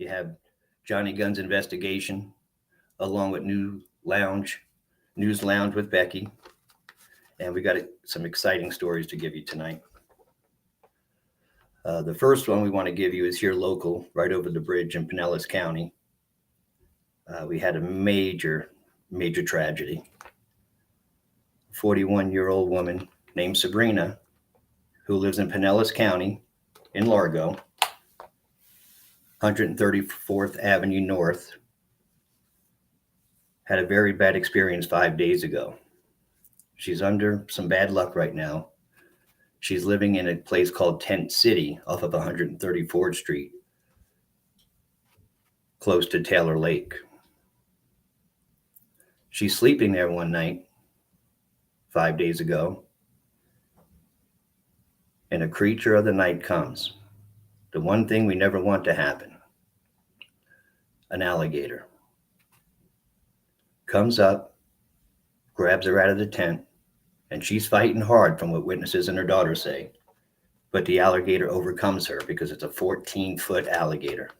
You have Johnny Gunn's investigation, along with News Lounge with Becky. And we got some exciting stories to give you tonight. The first one we want to give you is here local, right over the bridge in Pinellas County. We had a major tragedy. 41-year-old woman named Sabrina, who lives in Pinellas County in Largo, 134th Avenue North, had a very bad experience 5 days ago. She's under some bad luck right now. She's living in a place called Tent City off of 134th Street, close to Taylor Lake. She's sleeping there one night, 5 days ago, and a creature of the night comes. The one thing we never want to happen. An alligator comes up, grabs her out of the tent, and she's fighting hard from what witnesses and her daughter say. But the alligator overcomes her because it's a 14-foot alligator.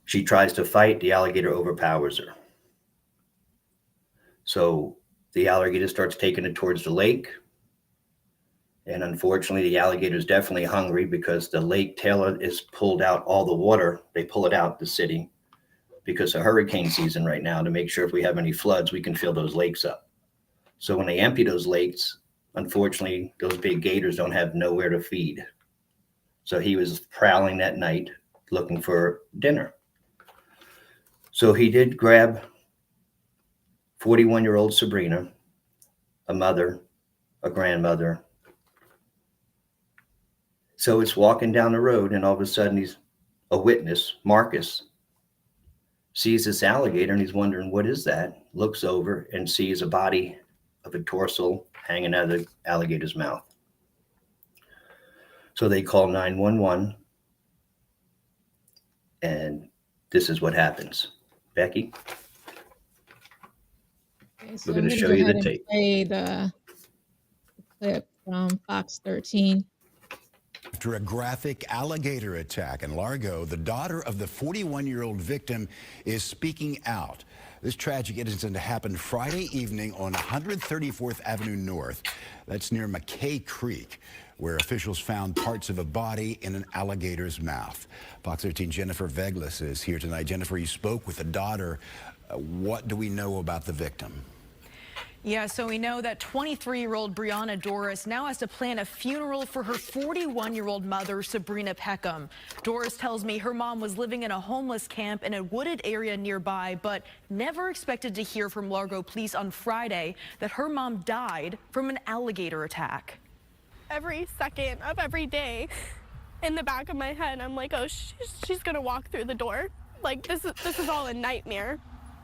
She tries to fight, the alligator overpowers her. So the alligator starts taking it towards the lake. And unfortunately, the alligator is definitely hungry because the lake Taylor is pulled out all the water. They pull it out the city because of hurricane season right now to make sure if we have any floods, we can fill those lakes up. So when they empty those lakes, unfortunately, those big gators don't have nowhere to feed. So he was prowling that night looking for dinner. So he did grab 41-year-old Sabrina, a mother, a grandmother. So it's walking down the road, and all of a sudden he's a witness, Marcus, sees this alligator, and he's wondering, what is that? Looks over and sees a body of a torso hanging out of the alligator's mouth. So they call 911, and this is what happens. Becky? Okay, so We're going to I'm show go you ahead the and tape. play the clip from Fox 13. After a graphic alligator attack in Largo, the daughter of the 41-year-old victim is speaking out. This tragic incident happened Friday evening on 134th Avenue North. That's near McKay Creek, where officials found parts of a body in an alligator's mouth. Fox 13 Jennifer Veglas is here tonight. Jennifer, you spoke with the daughter. What do we know about the victim? Yeah, so we know that 23-year-old Brianna Doris now has to plan a funeral for her 41-year-old mother, Sabrina Peckham. Doris tells me her mom was living in a homeless camp in a wooded area nearby, but never expected to hear from Largo police on Friday that her mom died from an alligator attack. Every second of every day, in the back of my head, I'm like, oh, she's gonna walk through the door. Like, this is all a nightmare,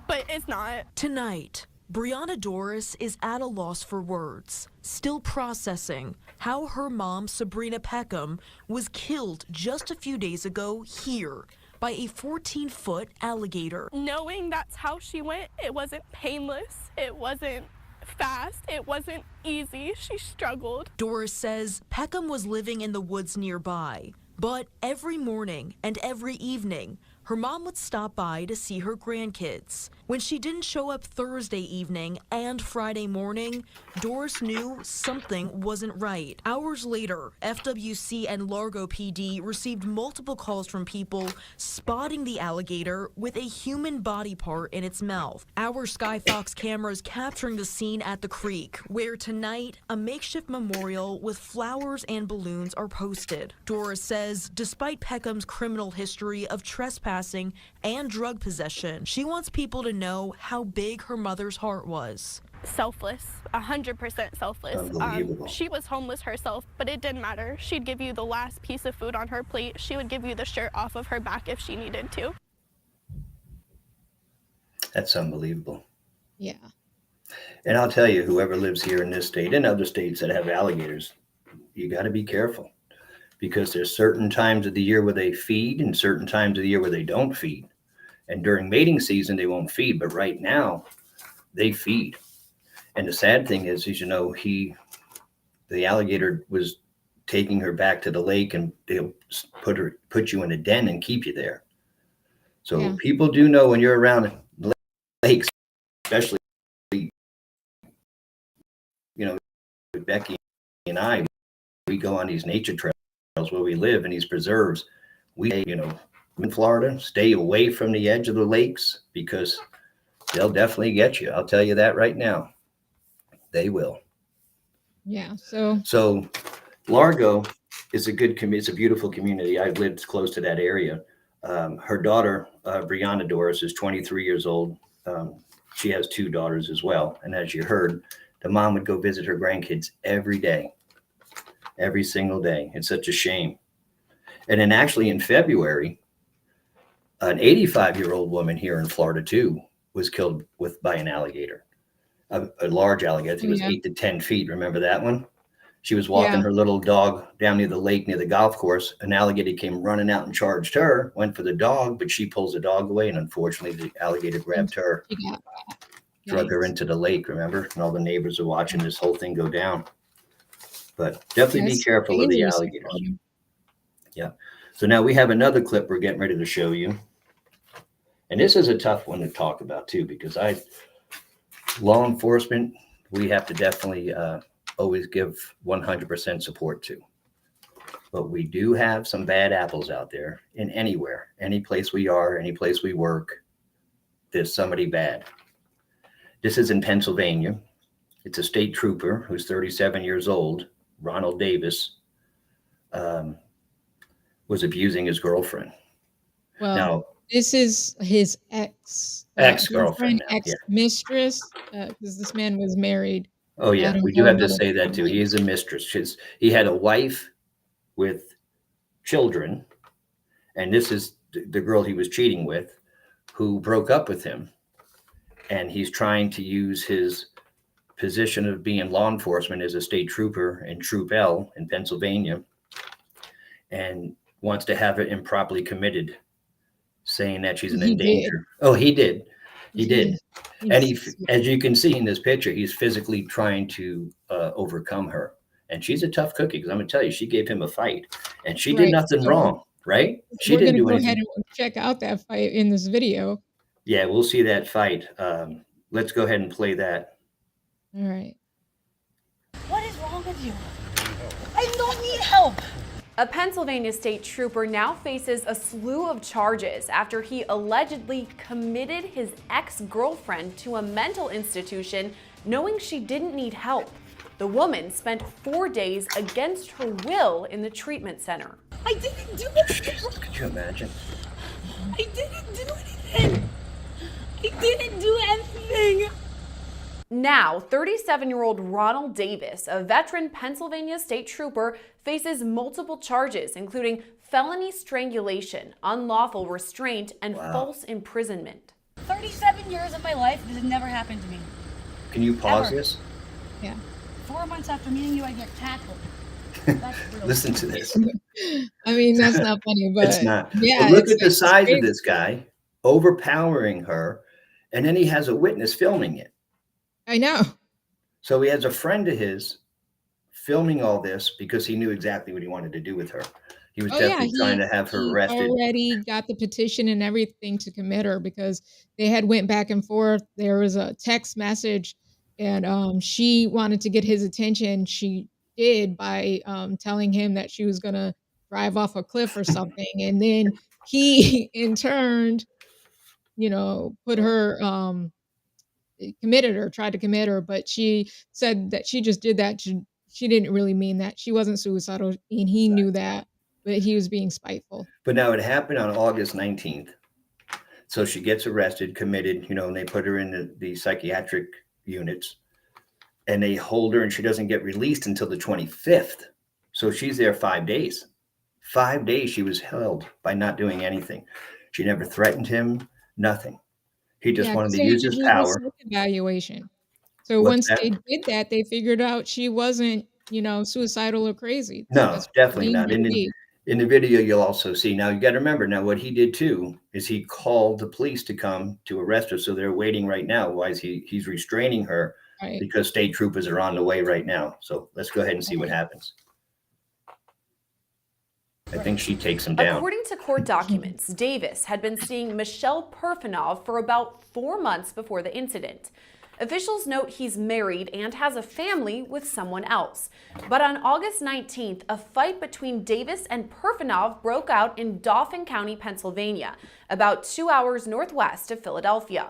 but it's not. Tonight, Brianna Doris is at a loss for words, still processing how her mom, Sabrina Peckham, was killed just a few days ago here by a 14-foot alligator. Knowing that's how she went, it wasn't painless, it wasn't fast, it wasn't easy, she struggled. Doris says Peckham was living in the woods nearby, but every morning and every evening, her mom would stop by to see her grandkids. When she didn't show up Thursday evening and Friday morning, Doris knew something wasn't right. Hours later, FWC and Largo PD received multiple calls from people spotting the alligator with a human body part in its mouth. Our Sky Fox cameras capturing the scene at the creek, where tonight a makeshift memorial with flowers and balloons are posted. Doris says despite Peckham's criminal history of trespassing and drug possession, she wants people to know how big her mother's heart was. Selfless, 100% selfless. Unbelievable. She was homeless herself, but it didn't matter. She'd give you the last piece of food on her plate. She would give you the shirt off of her back if she needed to. That's unbelievable. Yeah. And I'll tell you, whoever lives here in this state and other states that have alligators, you got to be careful, because there's certain times of the year where they feed and certain times of the year where they don't feed. And during mating season, they won't feed, but right now they feed. And the sad thing is, you know, the alligator was taking her back to the lake, and they'll put you in a den and keep you there. So Yeah. people do know when you're around lakes, especially, with Becky and I, we go on these nature trails where we live in these preserves. We, in Florida, stay away from the edge of the lakes because they'll definitely get you. I'll tell you that right now. They will. Yeah. So Largo is a good community. It's a beautiful community. I've lived close to that area. Her daughter, Brianna Doris, is 23 years old. She has 2 daughters as well. And as you heard, the mom would go visit her grandkids every day, every single day. It's such a shame. And then actually in February, an 85-year-old woman here in Florida too was killed by an alligator, a large alligator. I think it was 8 to 10 feet. Remember that one? She was walking her little dog down near the lake, near the golf course. An alligator came running out and charged her, went for the dog, but she pulls the dog away. And unfortunately, the alligator grabbed her, drug her into the lake, remember? And all the neighbors are watching this whole thing go down. But definitely be careful of the alligators. Yeah. So now we have another clip we're getting ready to show you. And this is a tough one to talk about too, because law enforcement, we have to definitely always give 100% support to. But we do have some bad apples out there in anywhere, any place we are, any place we work, there's somebody bad. This is in Pennsylvania. It's a state trooper who's 37 years old, Ronald Davis, was abusing his girlfriend. Well, now, this is his ex-girlfriend, ex-mistress, because this man was married. Oh yeah, we do have to say that too. He is a mistress. He had a wife with children, and this is the girl he was cheating with, who broke up with him. And he's trying to use his position of being law enforcement as a state trooper in Troop L in Pennsylvania, and wants to have it improperly committed, saying that she's an endanger. Oh, he did. He did. And he, as you can see in this picture, he's physically trying to overcome her. And she's a tough cookie, because I'm going to tell you, she gave him a fight, and she did nothing wrong, right? She didn't do anything. We're going to go ahead and check out that fight in this video. Yeah, we'll see that fight. Let's go ahead and play that. All right. What is wrong with you? I don't need help. A Pennsylvania state trooper now faces a slew of charges after he allegedly committed his ex-girlfriend to a mental institution knowing she didn't need help. The woman spent 4 days against her will in the treatment center. I didn't do anything. Could you imagine? I didn't do anything. I didn't do anything. Now, 37-year-old Ronald Davis, a veteran Pennsylvania state trooper, faces multiple charges, including felony strangulation, unlawful restraint, and false imprisonment. 37 years of my life, this has never happened to me. Can you pause this? Yeah. 4 months after meeting you, I get tackled. That's real. Listen to this. I mean, that's not funny, but it's not. Yeah, but look at the size of this guy, overpowering her, and then he has a witness filming it. I know. So he has a friend of his filming all this because he knew exactly what he wanted to do with her. He was definitely trying to have her arrested. Already got the petition and everything to commit her, because they had went back and forth. There was a text message, and she wanted to get his attention. She did by telling him that she was going to drive off a cliff or something. And then he, in turn, put her, committed her, tried to commit her, but she said that she just did that. She didn't really mean that. She wasn't suicidal, and he knew that, but he was being spiteful. But now it happened on August 19th. So she gets arrested, committed, and they put her in the psychiatric units, and they hold her, and she doesn't get released until the 25th. So she's there 5 days. 5 days she was held by not doing anything. She never threatened him, nothing. He just wanted to use his power. Evaluation. So once they did that, they figured out she wasn't, suicidal or crazy. No, definitely not. In the video, you'll also see. Now, you got to remember, now what he did too is he called the police to come to arrest her. So they're waiting right now. Why is he's restraining her? Right. Because state troopers are on the way right now. So let's go ahead and see what happens. I think she takes him down. According to court documents, Davis had been seeing Michelle Perfanov for about 4 months before the incident. Officials note he's married and has a family with someone else. But on August 19th, a fight between Davis and Perfanov broke out in Dauphin County, Pennsylvania, about 2 hours northwest of Philadelphia.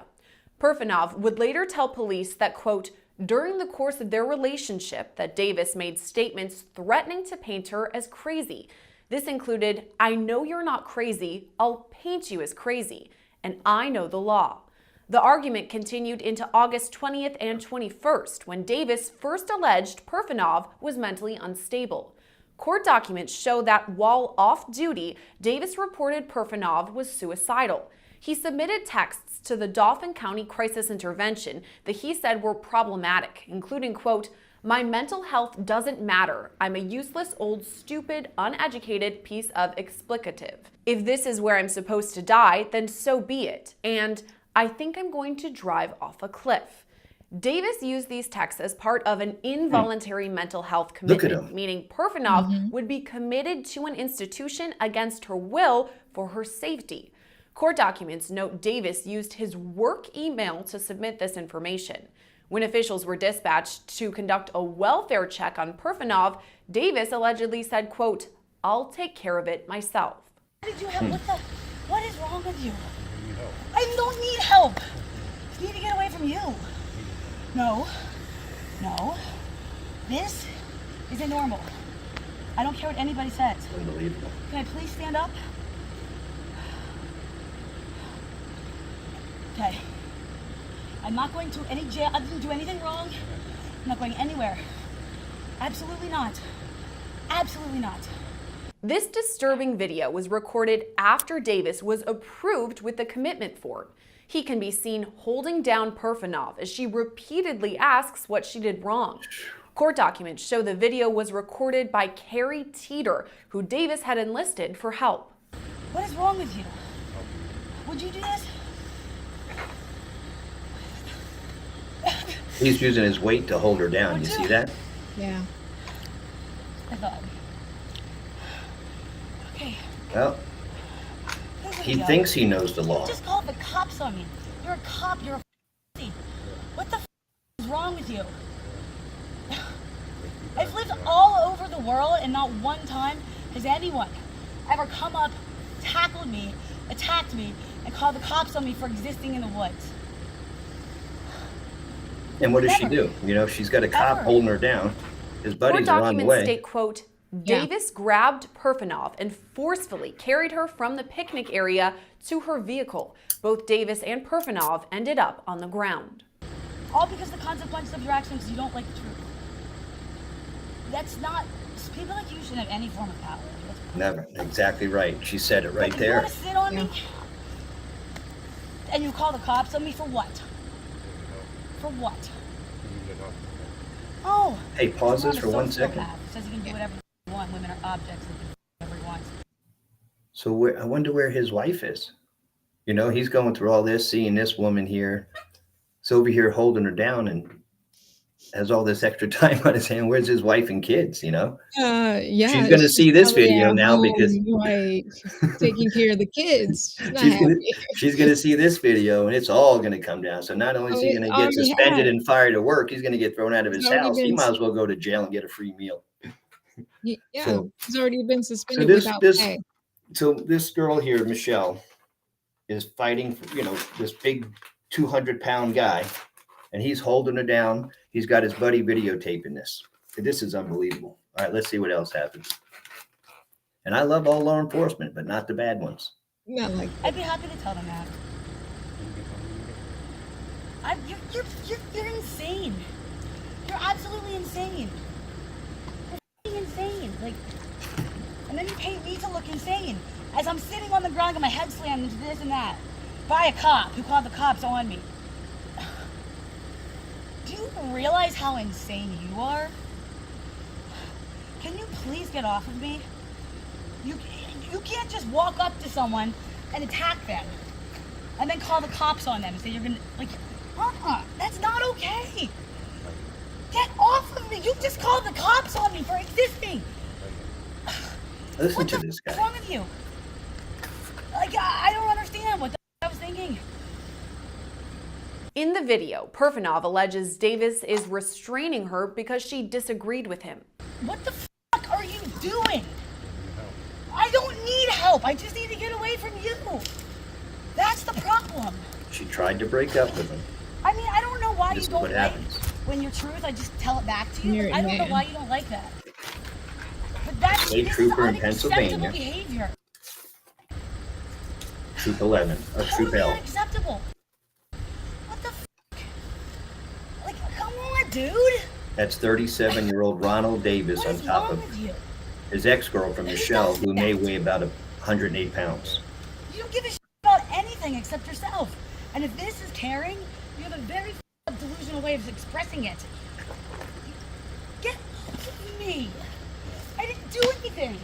Perfanov would later tell police that, quote, during the course of their relationship, that Davis made statements threatening to paint her as crazy. This included, I know you're not crazy, I'll paint you as crazy, and I know the law. The argument continued into August 20th and 21st, when Davis first alleged Perfanov was mentally unstable. Court documents show that while off-duty, Davis reported Perfanov was suicidal. He submitted texts to the Dauphin County Crisis Intervention that he said were problematic, including, quote, my mental health doesn't matter. I'm a useless, old, stupid, uneducated piece of explicative. If this is where I'm supposed to die, then so be it. And I think I'm going to drive off a cliff. Davis used these texts as part of an involuntary mental health commitment, meaning Perfanov would be committed to an institution against her will for her safety. Court documents note Davis used his work email to submit this information. When officials were dispatched to conduct a welfare check on Perfanov, Davis allegedly said, quote, I'll take care of it myself. What did you have? What is wrong with you? I don't need help. I need to get away from you. No. This isn't normal. I don't care what anybody says. Unbelievable. Can I please stand up? Okay. I'm not going to any jail. I didn't do anything wrong. I'm not going anywhere. Absolutely not. Absolutely not. This disturbing video was recorded after Davis was approved with the commitment form. He can be seen holding down Perfanov as she repeatedly asks what she did wrong. Court documents show the video was recorded by Carrie Teeter, who Davis had enlisted for help. What is wrong with you? Would you do this? He's using his weight to hold her down. You see that? Yeah. I thought. Okay. Well, he thinks he knows the law. You just called the cops on me. You're a cop. You're a f***y. What the f*** is wrong with you? I've lived all over the world, and not one time has anyone ever come up, tackled me, attacked me, and called the cops on me for existing in the woods. And what does she do? You know, she's got a cop holding her down. His buddies are on the way. Court documents state, quote, Davis grabbed Perfanov and forcefully carried her from the picnic area to her vehicle. Both Davis and Perfanov ended up on the ground. All because the consequences of your actions is you don't like the truth. That's not, people like you shouldn't have any form of power. Never. Exactly right. She said it right You there. want to sit on me? And you call the cops on me for what? For what? Oh. Hey, pause this for 1 second. Says you can do whatever you want. Women are objects. They can do whatever he wants. So I wonder where his wife is. You know, he's going through all this, seeing this woman here. He's over here holding her down and has all this extra time on his hand. Where's his wife and kids, you know? Yeah. She's going to see this video now because like taking care of the kids. She's going to see this video and it's all going to come down. So not only is he going to get suspended and fired at work, he's going to get thrown out of his house. He might as well go to jail and get a free meal. Yeah, so, he's already been suspended without pay. So this girl here, Michelle, is fighting for, you know, this big 200-pound guy, and he's holding her down. He's got his buddy videotaping this. This is unbelievable. All right, let's see what else happens. And I love all law enforcement, but not the bad ones. Not like I'd be happy to tell them that. You're insane. You're absolutely insane. You're insane. Like, and then you paint me to look insane as I'm sitting on the ground with my head slammed into this and that by a cop who called the cops on me. Do you realize how insane you are? Can you please get off of me? You can't just walk up to someone and attack them and then call the cops on them and say you're gonna, like, that's not okay. Get off of me. You just called the cops on me for existing. Listen to this What's guy. wrong with you? Like, I don't understand what the I was thinking. In the video, Perfanov alleges Davis is restraining her because she disagreed with him. What the fuck are you doing? I don't need help. I just need to get away from you. That's the problem. She tried to break up with him. I mean, I don't know why This you is don't what like happens. when your truth, I just tell it back to you. Married Like, I don't know man. why you don't like that. But that's State this is trooper in unacceptable Pennsylvania. behavior. Troop 11, or Troop Totally L. unacceptable. What the fuck? Like, come on, dude. That's 37-year-old Ronald Davis What on is top wrong of with you? his ex-girlfriend Michelle, who may weigh about 108 pounds. You don't give a shit about anything except yourself. And if this is caring, you have a very delusional way of expressing it. Get off of me. I didn't do anything.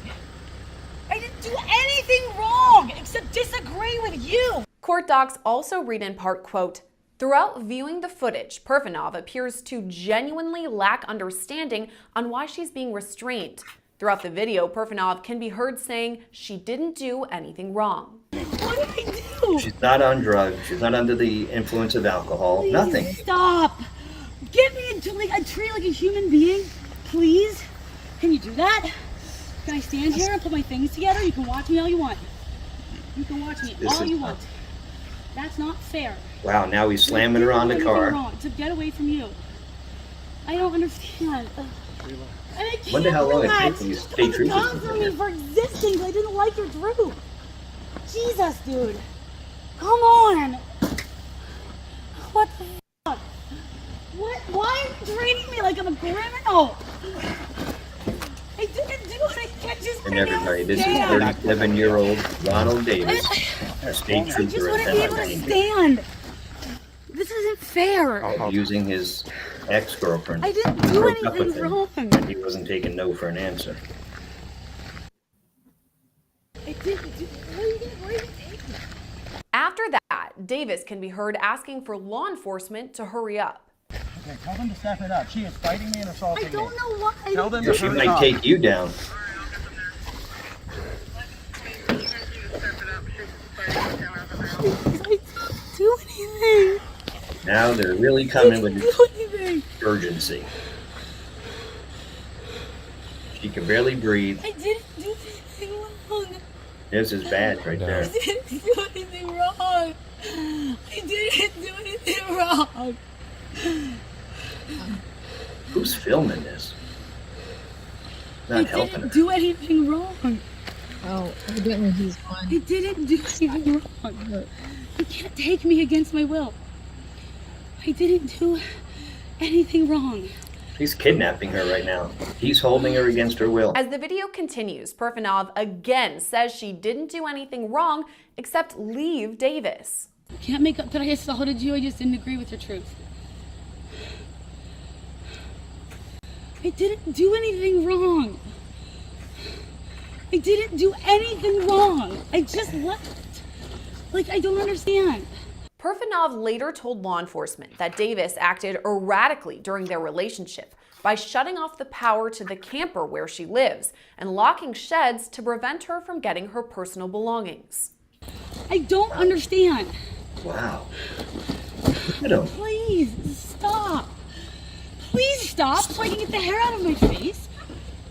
I didn't do anything wrong except disagree with you. Court docs also read in part, quote, "Throughout viewing the footage, Perfanov appears to genuinely lack understanding on why she's being restrained. Throughout the video, Perfanov can be heard saying she didn't do anything wrong." What did I do? She's not on drugs. She's not under the influence of alcohol. Please Nothing. Stop. Get me into like a tree like a human being, please. Can you do that? Can I stand here and put my things together? You can watch me all you want. You can watch me This all is- you want. That's not fair. Wow, now he's slamming her on the car. Wrong to get away from you. I don't understand. And I can't Wonder how long it relax. takes when you You stay true to come something for me here. for existing. I didn't like your truth. Jesus, dude. Come on. What the fuck? What? Why are you treating me like I'm a criminal? I didn't do anything. I just And wanted to everybody, this is stand. 37-year-old Ronald Davis, a state I just trooper in want to be able to Pennsylvania, stand. This isn't fair. using his ex-girlfriend. I didn't do broke up with anything him, wrong. and he wasn't taking no for an answer. I didn't do. Where are you taking me? After that, Davis can be heard asking for law enforcement to hurry up. Okay, tell them to step it up. She is fighting me and assaulting I me. don't know why. Tell them to She hurry might up. take you down. I didn't do anything. Now they're really I coming didn't with do anything. urgency. She can barely breathe. I didn't do anything wrong. This is bad right I there. didn't do anything wrong. I didn't do anything wrong. Who's filming this? I Not helping her. didn't do anything wrong. Oh, evidently he's I gone. didn't do anything wrong. You can't take me against my will. I didn't do anything wrong. He's kidnapping her right now. He's holding her against her will. As the video continues, Perfanov again says she didn't do anything wrong except leave Davis. Can't make up that I assaulted you. I just didn't agree with your truth. I didn't do anything wrong. I didn't do anything wrong. I just left. Like, I don't understand. Perfanov later told law enforcement that Davis acted erratically during their relationship by shutting off the power to the camper where she lives and locking sheds to prevent her from getting her personal belongings. I don't understand. Wow. Look at him. Please stop. Please stop so I can get the hair out of my face.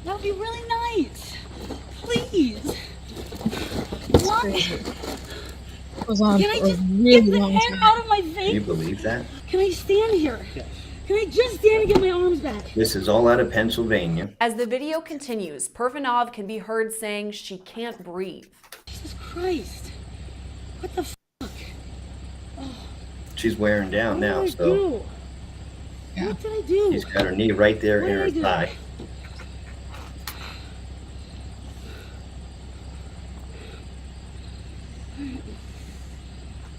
That would be really nice. Please. What? Goes on Can I for a just really get the long hair time. out of my Do you face? believe that? Can I stand here? Can I just stand and get my arms back? This is all out of Pennsylvania. As the video continues, Perfanov can be heard saying she can't breathe. Jesus Christ. What the fuck? She's wearing down What now, did I so do? Yeah. What did I do? he's got her knee right there What in did her I do? thigh.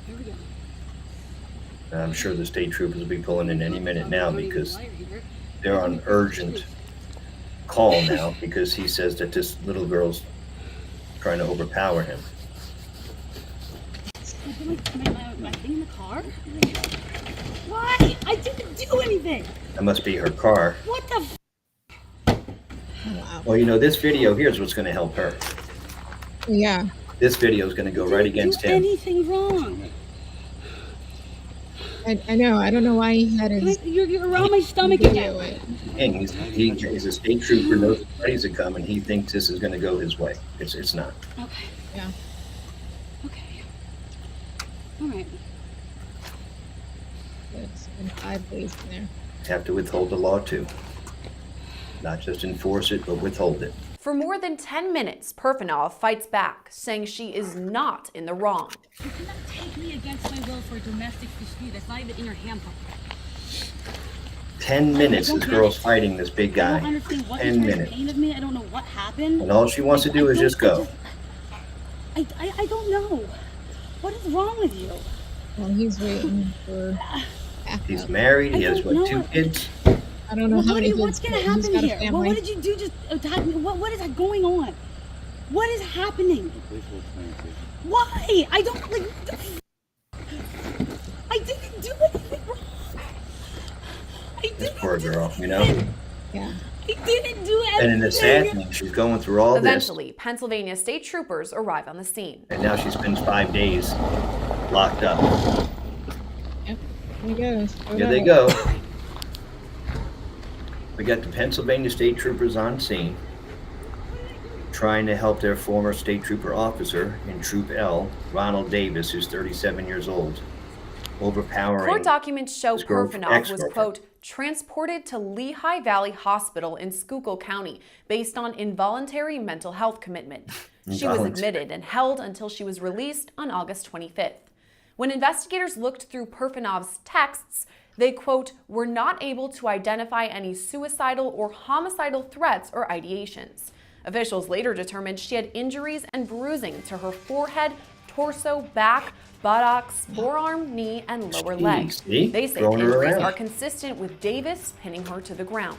Here we go. I'm sure the state troopers will be pulling in any minute now because they're on urgent call now because he says that this little girl's trying to overpower him. My thing in the car? Why? I didn't do anything. That must be her car. What the Wow. Well, you know, this video here is what's going to help her. Yeah. This video is going to go right against do him. anything wrong. I know. I don't know why he had his You're around my stomach video again. it. He's a state trooper, knows the parties that come, and he thinks this is going to go his way. It's not. Okay. Yeah. Okay. All right. It's been 5 days in there. Have to withhold the law too. Not just enforce it, but withhold it. For more than 10 minutes, Perfanov fights back, saying she is not in the wrong. You cannot take me against my will for a domestic dispute. That's not even in your handbook. 10 minutes this girl's fighting this big I guy. don't understand what 10 you're trying to minutes. paint of me. I don't know what happened. And all she wants to do is just go. I don't know. What is wrong with you? Well, he's waiting for He's backup. married. He I has, don't what, know. 2 kids? I don't know how many What's kids, going to but he's happen got a here? family. What did you do? Just attack me? What is going on? What is happening? Why? I don't like. I didn't do anything wrong. I This didn't poor do girl, you know? anything. Yeah. I didn't do anything. And in the sad thing, she's going through all this. Eventually, Pennsylvania state troopers arrive on the scene. And now she spends 5 days locked up. Yep. There he goes. Here they go. We got the Pennsylvania state troopers on scene, trying to help their former state trooper officer in Troop L, Ronald Davis, who's 37 years old, overpowering. Court documents show his girl- Perfanov was, ex-girlfriend. quote, transported to Lehigh Valley Hospital in Schuylkill County based on involuntary mental health commitment. She was admitted and held until she was released on August 25th. When investigators looked through Perfanov's texts, they, quote, were not able to identify any suicidal or homicidal threats or ideations. Officials later determined she had injuries and bruising to her forehead, torso, back, buttocks, forearm, knee, and lower leg. See? They say Throwing her injuries around. are consistent with Davis pinning her to the ground.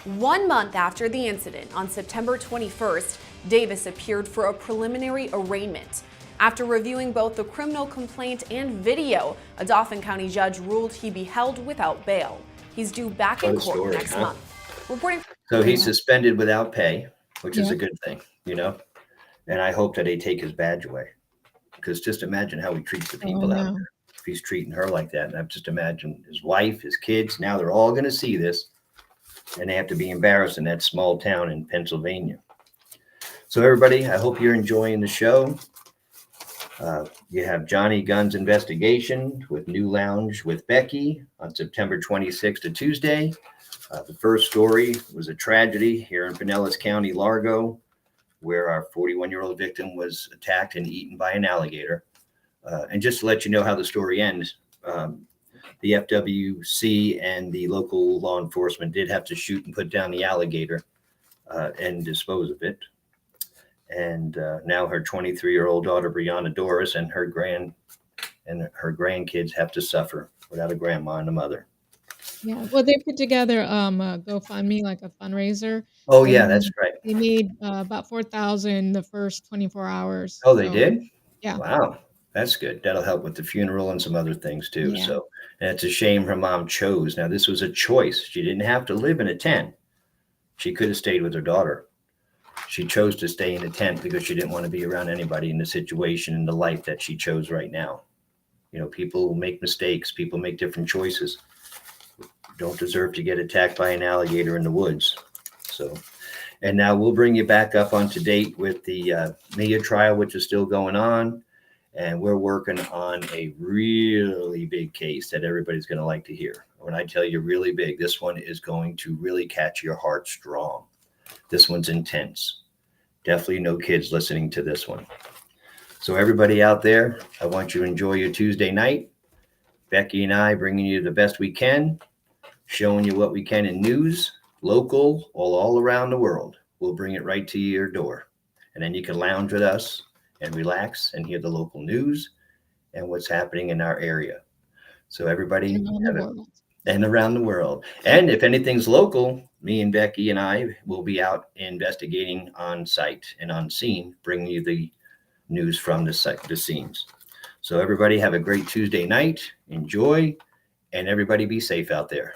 1 month after the incident, on September 21st, Davis appeared for a preliminary arraignment. After reviewing both the criminal complaint and video, a Dauphin County judge ruled he be held without bail. He's due back in What a court story, next huh? month. Reporting. So he's suspended without pay, which is Yeah. a good thing, you know? And I hope that they take his badge away. Because just imagine how he treats the people out no. there. If he's treating her like that, and I've just imagined his wife, his kids, now they're all going to see this. And they have to be embarrassed in that small town in Pennsylvania. So everybody, I hope you're enjoying the show. You have Johnny Gunn's Investigation with New Lounge with Becky on September 26th, a Tuesday. The first story was a tragedy here in Pinellas County, Largo, where our 41-year-old victim was attacked and eaten by an alligator. And just to let you know how the story ends, the FWC and the local law enforcement did have to shoot and put down the alligator and dispose of it. And now her 23-year-old daughter, Brianna Doris, and her grandkids have to suffer without a grandma and a mother. Yeah. Well, they put together a GoFundMe, like a fundraiser. Oh, yeah, And that's right. They made about 4,000 the first 24 hours. Oh, they So, did? Yeah. Wow, that's good. That'll help with the funeral and some other things too. Yeah. So, and it's a shame her mom chose. Now, this was a choice. She didn't have to live in a tent. She could have stayed with her daughter. She chose to stay in a tent because she didn't want to be around anybody in the situation and the life that she chose right now. You know, people make mistakes. People make different choices. Don't deserve to get attacked by an alligator in the woods. So, and now we'll bring you back up on to date with the Mia trial, which is still going on. And we're working on a really big case that everybody's going to like to hear. When I tell you really big, this one is going to really catch your heart strong. This one's intense. Definitely no kids listening to this one. So everybody out there, I want you to enjoy your Tuesday night. Becky and I bringing you the best we can, showing you what we can in news, local, all around the world. We'll bring it right to your door. And then you can lounge with us and relax and hear the local news and what's happening in our area. So everybody and around the world. And if anything's local, me and Becky and I will be out investigating on site and on scene, bringing you the news from the scenes. So everybody have a great Tuesday night. Enjoy, and everybody be safe out there.